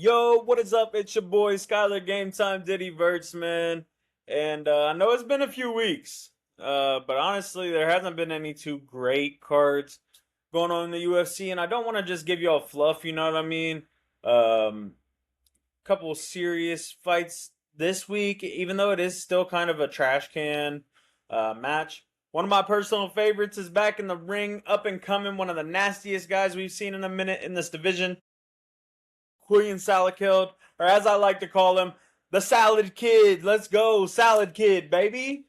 Yo, what is up? It's your boy Skylar Game Time Diddy Verts, man. And I know it's been a few weeks, but honestly, there hasn't been any too great cards going on in the UFC, and I don't want to just give y'all fluff, you know what I mean? Um, Couple serious fights this week, even though it is still kind of a trash can match. One of my personal favorites is back in the ring, up and coming, one of the nastiest guys we've seen in a minute in this division. Quillian Saladkid, or as I like to call him, the Salad Kid. Let's go, Salad Kid, baby.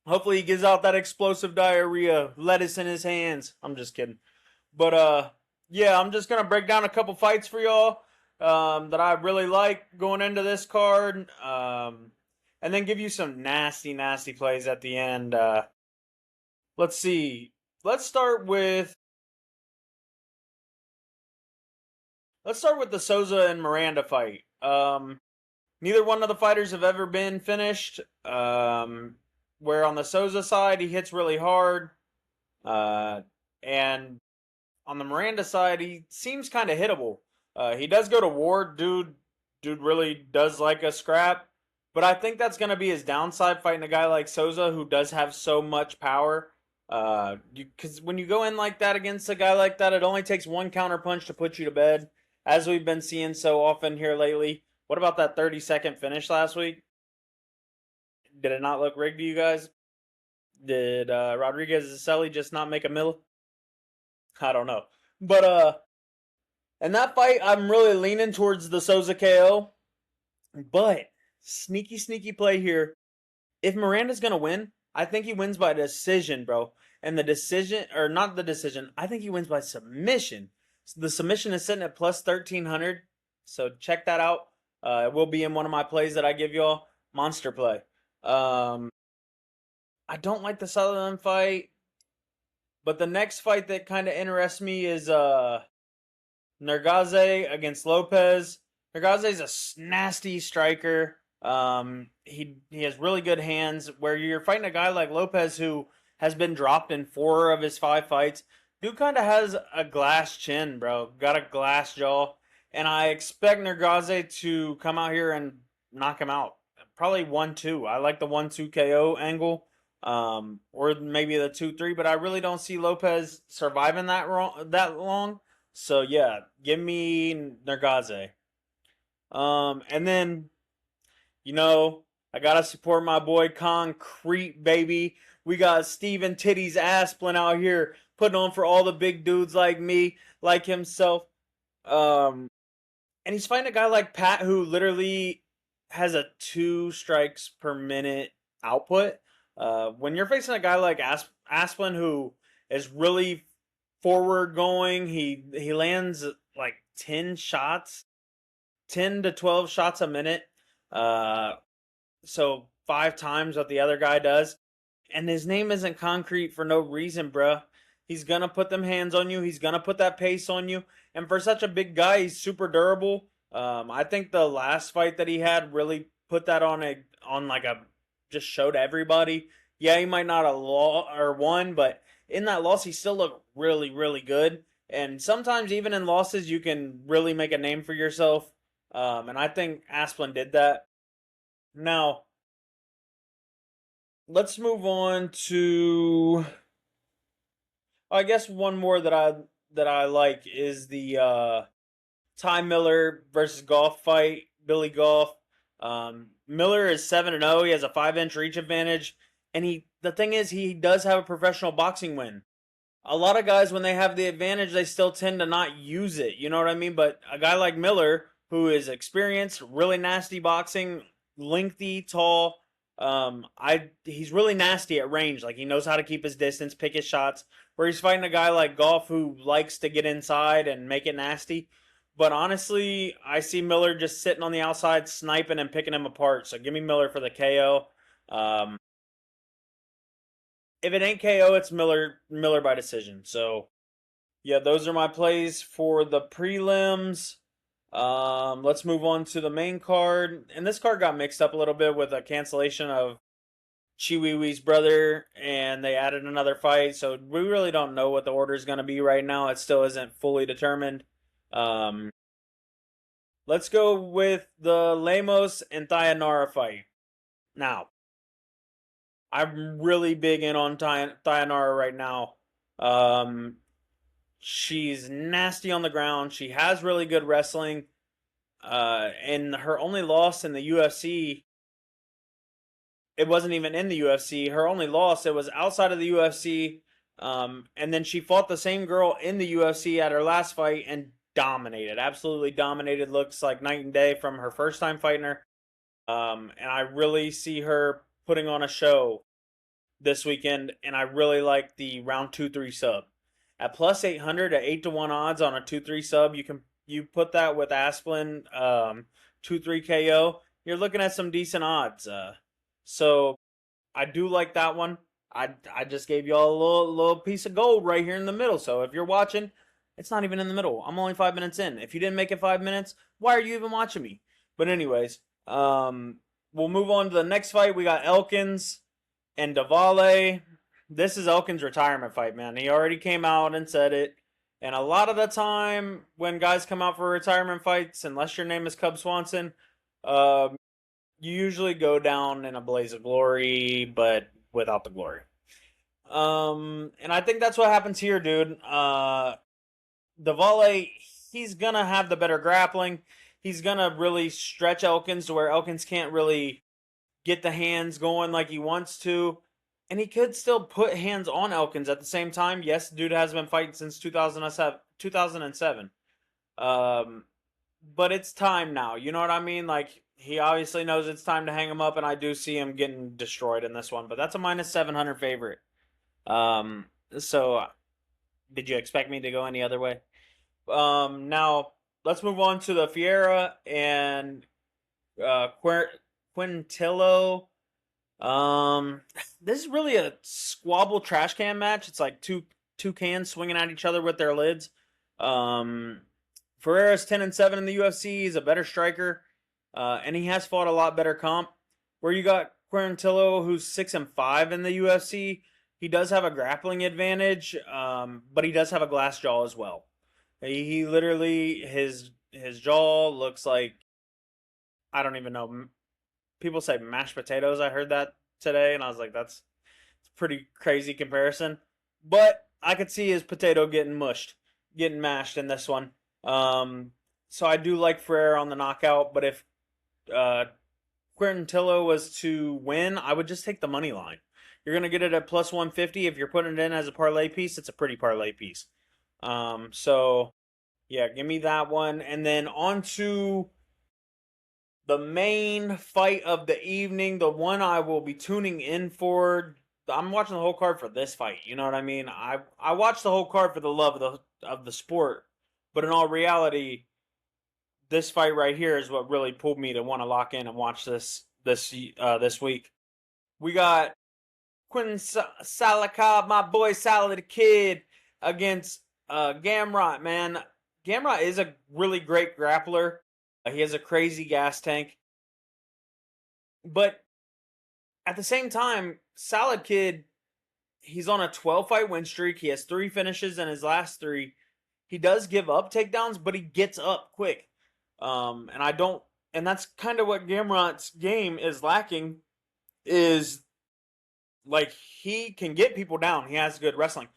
Hopefully he gives out that explosive diarrhea, lettuce in his hands. I'm just kidding. But yeah, I'm just gonna break down a couple fights for y'all that I really like going into this card, and then give you some nasty, nasty plays at the end. Let's see. Let's start with the Souza and Miranda fight. Neither one of the fighters have ever been finished. Where on the Souza side, he hits really hard. And on the Miranda side, he seems kind of hittable. He does go to war. Dude really does like a scrap. But I think that's going to be his downside fighting a guy like Souza who does have so much power. Because when you go in like that against a guy like that, it only takes one counter punch to put you to bed, as we've been seeing so often here lately. What about that 30-second finish last week? Did it not look rigged to you guys? Did Rodriguez Zaceli just not make a mill? I don't know. But in that fight, I'm really leaning towards the Souza KO. But sneaky, sneaky play here. If Miranda's gonna win, I think he wins by decision, bro. And the decision, or not the decision, I think he wins by submission. So the submission is sitting at plus 1300. So check that out. It will be in one of my plays that I give y'all. Monster play. I don't like the Sutherland fight. But the next fight that kind of interests me is Nergaze against Lopez. Nergaze's a nasty striker. He has really good hands. Where you're fighting a guy like Lopez who has been dropped in 4 of his 5 fights. Dude kind of has a glass chin, bro. Got a glass jaw. And I expect Nergaze to come out here and knock him out. Probably 1-2. I like the 1-2 KO angle. Or maybe the 2-3, but I really don't see Lopez surviving that long. So yeah, give me Nergaze. And then, I gotta support my boy Concrete, baby. We got Steven Titties Asplin out here putting on for all the big dudes like me, like himself. And he's fighting a guy like Pat who literally has a 2 strikes per minute output. When you're facing a guy like Asplin who is really forward going, he lands like 10 shots, 10 to 12 shots a minute. So 5 times what the other guy does. And his name isn't Concrete for no reason, bruh. He's gonna put them hands on you. He's gonna put that pace on you. And for such a big guy, he's super durable. I think the last fight that he had really put that on like a just showed everybody. Yeah, he might not have won, but in that loss, he still looked really, really good. And sometimes even in losses, you can really make a name for yourself. And I think Asplin did that. Now, let's move on to, I guess one more that I like is the Ty Miller versus Goff fight. Billy Goff. Miller is 7-0. He has a 5-inch reach advantage, and the thing is, he does have a professional boxing win. A lot of guys, when they have the advantage, they still tend to not use it. You know what I mean? But a guy like Miller, who is experienced, really nasty boxing, lengthy, tall. He's really nasty at range. Like, he knows how to keep his distance, pick his shots. Where he's fighting a guy like Goff who likes to get inside and make it nasty. But honestly, I see Miller just sitting on the outside, sniping and picking him apart. So give me Miller for the KO. If it ain't KO, it's Miller by decision. So yeah, those are my plays for the prelims. Let's move on to the main card. And this card got mixed up a little bit with a cancellation of Chiwiwi's brother, and they added another fight. So we really don't know what the order is going to be right now. It still isn't fully determined. Let's go with the Lemos and Thayanara fight. Now, I'm really big in on Thayanara right now. Um, she's nasty on the ground. She has really good wrestling. And her only loss in the UFC, it wasn't even in the UFC. Her only loss, it was outside of the UFC. And then she fought the same girl in the UFC at her last fight and dominated, absolutely dominated. Looks like night and day from her first time fighting her. And I really see her putting on a show this weekend, and I really like the round 2-3 sub at plus 800 at 8-1 odds on a 2-3 sub. You put that with Asplin 2-3 KO. You're looking at some decent odds. So I do like that one. I just gave y'all a little piece of gold right here in the middle. So if you're watching, it's not even in the middle. I'm only 5 minutes in. If you didn't make it 5 minutes, why are you even watching me? But anyways, we'll move on to the next fight. We got Elkins and Davale. This is Elkins' retirement fight, man. He already came out and said it. And a lot of the time, when guys come out for retirement fights, unless your name is Cub Swanson, you usually go down in a blaze of glory, but without the glory. And I think that's what happens here, dude. Davale, he's gonna have the better grappling. He's gonna really stretch Elkins to where Elkins can't really get the hands going like he wants to. And he could still put hands on Elkins at the same time. Yes, dude has been fighting since 2007. But it's time now. You know what I mean? Like, he obviously knows it's time to hang him up, and I do see him getting destroyed in this one. But that's a minus 700 favorite. So did you expect me to go any other way? Now let's move on to the Fiera and Quintillo. This is really a squabble trash can match. It's like two cans swinging at each other with their lids. Ferreira's 10-7 in the UFC. He's a better striker, and he has fought a lot better comp. Where you got Quintillo, who's 6-5 in the UFC. He does have a grappling advantage, but he does have a glass jaw as well. He literally his jaw looks like, I don't even know. People say mashed potatoes. I heard that today, and I was like, that's a pretty crazy comparison. But I could see his potato getting mushed, getting mashed in this one. So I do like Ferrer on the knockout, but if Quintillo was to win, I would just take the money line. You're going to get it at plus 150. If you're putting it in as a parlay piece, it's a pretty parlay piece. So, yeah, give me that one. And then on to the main fight of the evening, the one I will be tuning in for. I'm watching the whole card for this fight. You know what I mean? I watched the whole card for the love of the sport, but in all reality, this fight right here is what really pulled me to want to lock in and watch this week. We got Quentin Saladkid, my boy saladkid, against Gamrot, man. Gamrot is a really great grappler. He has a crazy gas tank. But at the same time, saladkid, he's on a 12-fight win streak. He has 3 finishes in his last 3. He does give up takedowns, but he gets up quick. And that's kind of what Gamrot's game is lacking, is like, he can get people down. He has good wrestling,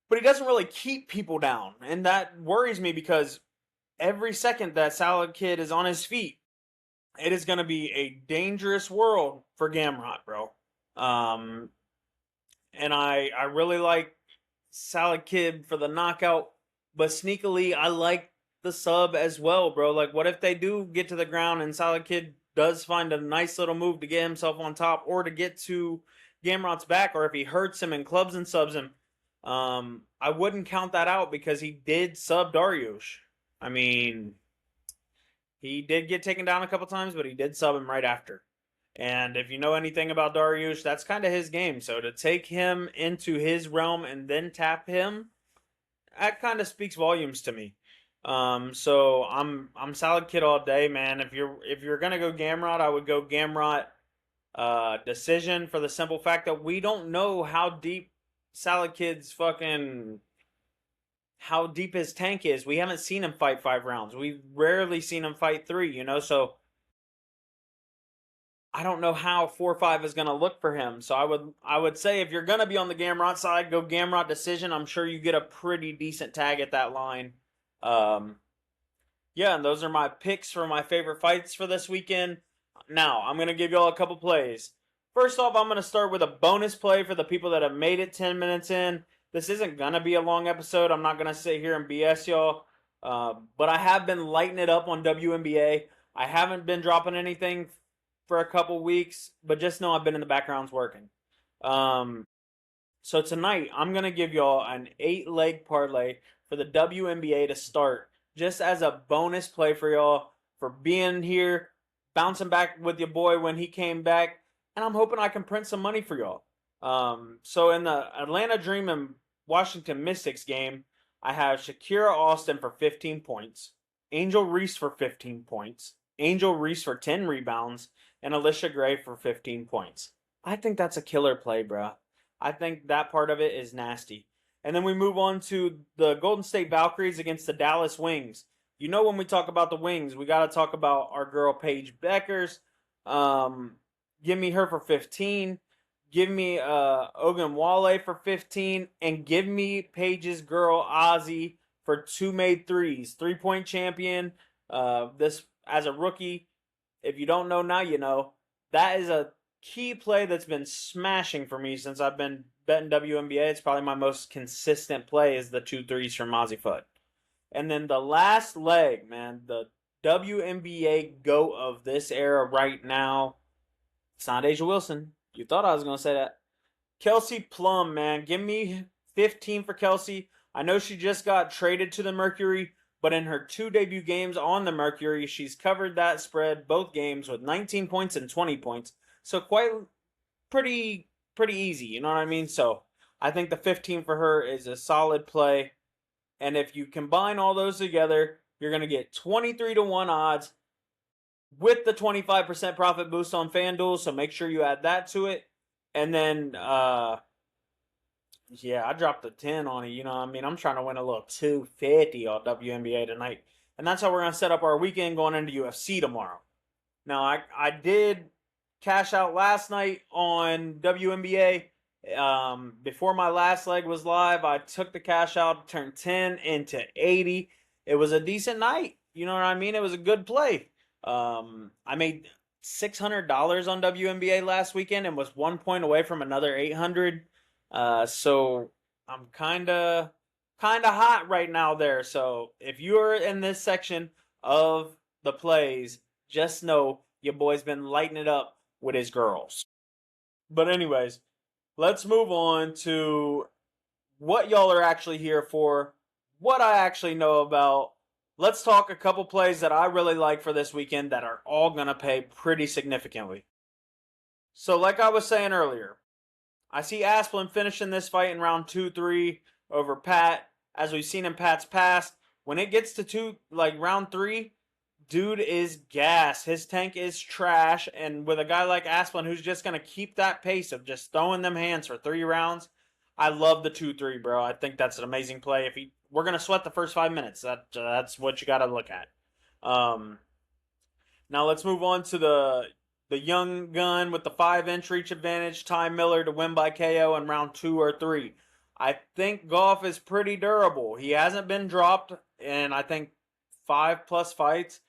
but he doesn't really keep people down. And that worries me, because every second that saladkid is on his feet, it is going to be a dangerous world for Gamrot, bro. And I really like saladkid for the knockout, but sneakily, I like the sub as well, bro. Like, what if they do get to the ground and saladkid does find a nice little move to get himself on top, or to get to Gamrot's back, or if he hurts him and clubs and subs him? I wouldn't count that out, because he did sub Dariush. I mean, he did get taken down a couple times, but he did sub him right after. And if you know anything about Dariush, that's kind of his game. So to take him into his realm and then tap him, that kind of speaks volumes to me. So I'm saladkid all day, man. If you're gonna go Gamrot, I would go Gamrot decision, for the simple fact that we don't know how deep saladkid's fucking how deep his tank is. We haven't seen him fight 5 rounds. We've rarely seen him fight 3, so I don't know how 4-5 is going to look for him. So I would say if you're going to be on the Gamrot side, go Gamrot decision. I'm sure you get a pretty decent tag at that line. Um, yeah, and those are my picks for my favorite fights for this weekend. Now, I'm going to give y'all a couple plays. First off, I'm going to start with a bonus play for the people that have made it 10 minutes in. This isn't going to be a long episode. I'm not going to sit here and BS y'all. But I have been lighting it up on WNBA. I haven't been dropping anything for a couple weeks, but just know I've been in the backgrounds working. So tonight, I'm going to give y'all an 8-leg parlay for the WNBA to start, just as a bonus play for y'all for being here, bouncing back with your boy when he came back, and I'm hoping I can print some money for y'all. So in the Atlanta Dream and Washington Mystics game, I have Shakira Austin for 15 points, Angel Reese for 15 points, Angel Reese for 10 rebounds, and Alicia Gray for 15 points. I think that's a killer play, bro. I think that part of it is nasty. And then we move on to the Golden State Valkyries against the Dallas Wings. When we talk about the Wings, we got to talk about our girl Paige Beckers. Give me her for 15. Give me Ogunwale for 15. And give me Paige's girl Ozzy for 2 made threes. 3-point champion. This as a rookie. If you don't know now, you know. That is a key play that's been smashing for me since I've been betting WNBA. It's probably my most consistent play is the 2 threes from Ozzy Foot. And then the last leg, man, the WNBA GOAT of this era right now, it's not Asia Wilson. You thought I was going to say that. Kelsey Plum, man. Give me 15 for Kelsey. I know she just got traded to the Mercury, but in her 2 debut games on the Mercury, she's covered that spread both games with 19 points and 20 points. So pretty easy, you know what I mean? So I think the 15 for her is a solid play. And if you combine all those together, you're going to get 23-1 odds with the 25% profit boost on FanDuel. So make sure you add that to it. And then, I dropped a 10 on it. You know what I mean? I'm trying to win a little 250 on WNBA tonight. And that's how we're going to set up our weekend going into UFC tomorrow. Now, I did cash out last night on WNBA. Before my last leg was live, I took the cash out, turned 10 into 80. It was a decent night. You know what I mean? It was a good play. I made $600 on WNBA last weekend and was 1 point away from another 800. So I'm kind of hot right now there. So if you're in this section of the plays, just know your boy's been lighting it up with his girls. But anyways, let's move on to what y'all are actually here for, what I actually know about. Let's talk a couple plays that I really like for this weekend that are all going to pay pretty significantly. So like I was saying earlier, I see Asplin finishing this fight in round 2-3 over Pat. As we've seen in Pat's past, when it gets to round 3, dude is gas. His tank is trash. And with a guy like Asplin who's just going to keep that pace of just throwing them hands for 3 rounds, I love the 2-3, bro. I think that's an amazing play. We're going to sweat the first 5 minutes. That's what you got to look at. Now let's move on to the young gun with the 5-inch reach advantage, Ty Miller, to win by KO in round 2 or 3. I think Goff is pretty durable. He hasn't been dropped in, I think, 5+ fights.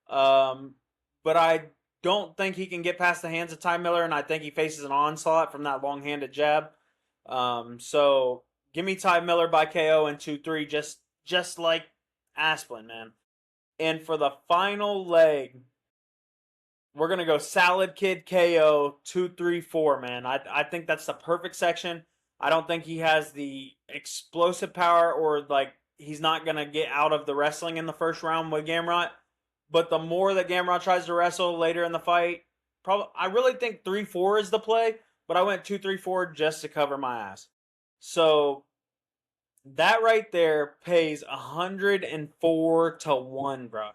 But I don't think he can get past the hands of Ty Miller, and I think he faces an onslaught from that long-handed jab. So give me Ty Miller by KO in 2-3, just like Asplin, man. And for the final leg, we're going to go saladkid KO 2-3-4, man. I think that's the perfect section. I don't think he has the explosive power or he's not going to get out of the wrestling in the first round with Gamrot. But the more that Gamrot tries to wrestle later in the fight, I really think 3-4 is the play, but I went 2-3-4 just to cover my ass. So that right there pays 104-1, bro.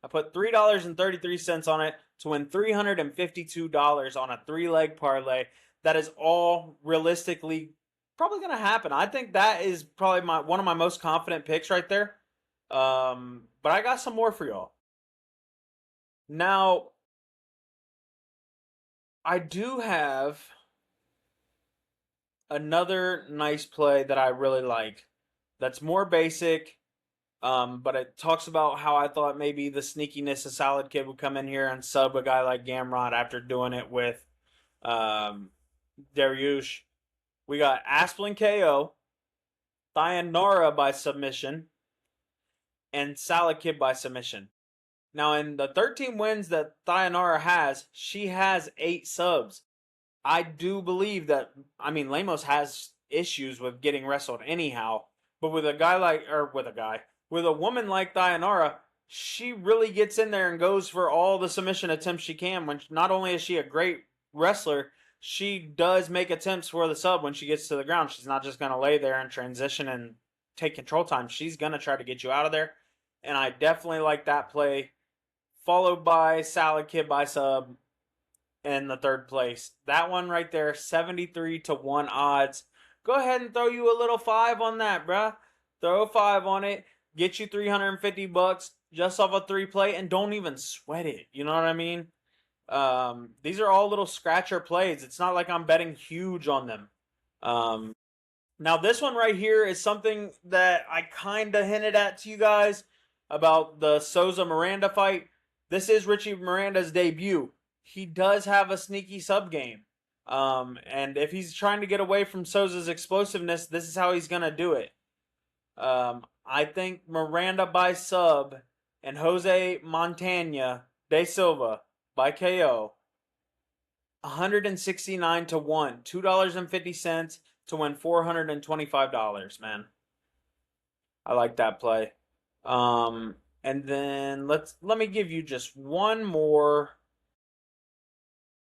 I put $3.33 on it to win $352 on a 3-leg parlay. That is all realistically probably going to happen. I think that is probably one of my most confident picks right there. But I got some more for y'all. Now, I do have another nice play that I really like. That's more basic, but it talks about how I thought maybe the sneakiness of Salad Kid would come in here and sub a guy like Gamrot after doing it with Dariush. We got Asplin KO, Thayanara by submission, and Salad Kid by submission. Now, in the 13 wins that Thayanara has, she has 8 subs. I do believe that, I mean, Lemos has issues with getting wrestled anyhow, but with a woman like Thayanara, she really gets in there and goes for all the submission attempts she can. When not only is she a great wrestler, she does make attempts for the sub when she gets to the ground. She's not just going to lay there and transition and take control time. She's going to try to get you out of there, and I definitely like that play. Followed by Salad Kid by sub in the third place. That one right there, 73 to 1 odds. Go ahead and throw you a little 5 on that, bruh. Throw a 5 on it. Get you $350 just off a 3 play, and don't even sweat it. You know what I mean? These are all little scratcher plays. It's not like I'm betting huge on them. Now this one right here is something that I kind of hinted at to you guys about the Souza Miranda fight. This is Richie Miranda's debut. He does have a sneaky sub game. And if he's trying to get away from Souza's explosiveness, this is how he's going to do it. I think Miranda by sub and Jose Montana de Silva by KO. 169 to 1. $2.50 to win $425, man. I like that play. And then let me give you just one more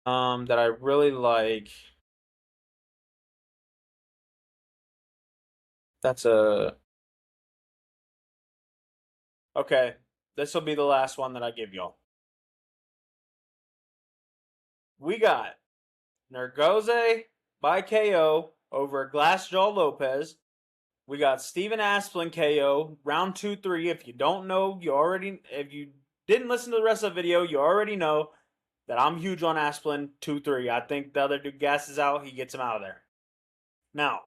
that I really like. Okay, this will be the last one that I give y'all. We got Nergoze by KO over Glassjaw Lopez. We got Steven Asplin KO, round 2-3. If you don't know, if you didn't listen to the rest of the video, you already know that I'm huge on Asplin 2-3. I think the other dude gasses out, he gets him out of there. Now,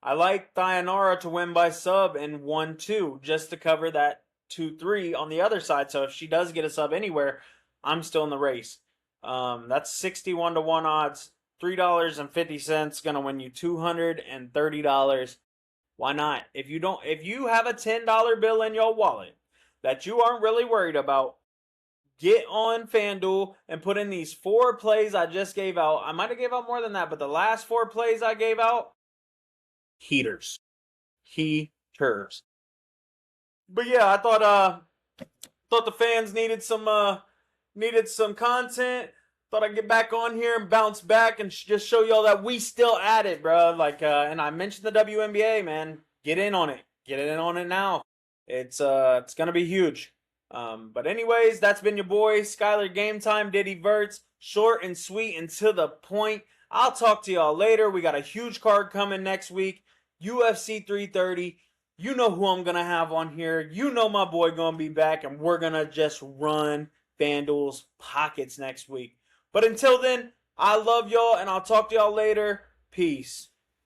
I like Thayanara to win by sub in 1-2, just to cover that 2-3 on the other side. So if she does get a sub anywhere, I'm still in the race. That's 61 to 1 odds. $3.50 gonna win you $230. Why not? If you have a $10 bill in your wallet that you aren't really worried about, get on FanDuel and put in these 4 plays I just gave out. I might have gave out more than that, but the last 4 plays I gave out, heaters. But yeah, I thought the fans needed some content. Thought I'd get back on here and bounce back and just show y'all that we still at it, bro. And I mentioned the WNBA, man. Get in on it. Get in on it now. It's gonna be huge. But anyways, that's been your boy Skylar Game Time Diddy Verts. Short and sweet and to the point. I'll talk to y'all later. We got a huge card coming next week. UFC 330. You know who I'm gonna have on here. You know my boy gonna be back, and we're gonna just run FanDuel's pockets next week. But until then, I love y'all, and I'll talk to y'all later. Peace.